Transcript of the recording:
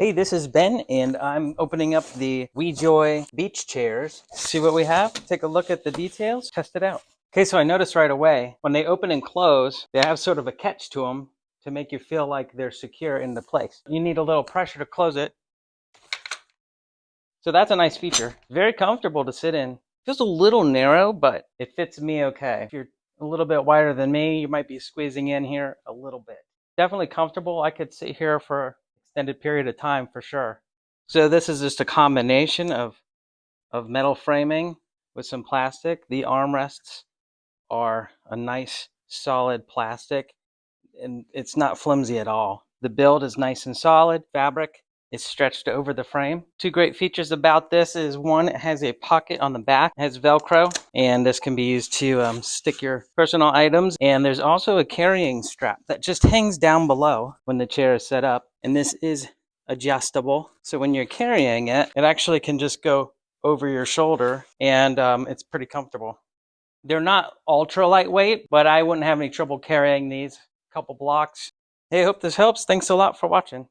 Hey, this is Ben, and I'm opening up the WEJOY beach chairs. See what we have? Take a look at the details, test it out. Okay, so I noticed right away, when they open and close, they have sort of a catch to them to make you feel like they're secure into place. You need a little pressure to close it. So that's a nice feature. Very comfortable to sit in. Feels a little narrow, but it fits me okay. If you're a little bit wider than me, you might be squeezing in here a little bit. Definitely comfortable. I could sit here for an extended period of time for sure. So this is just a combination of metal framing with some plastic. The armrests are a nice solid plastic, and it's not flimsy at all. The build is nice and solid. Fabric is stretched over the frame. Two great features about this is one, it has a pocket on the back. It has Velcro, and this can be used to stick your personal items. And there's also a carrying strap that just hangs down below when the chair is set up. And this is adjustable. So when you're carrying it, it actually can just go over your shoulder, and it's pretty comfortable. They're not ultra lightweight, but I wouldn't have any trouble carrying these couple blocks. Hey, I hope this helps. Thanks a lot for watching.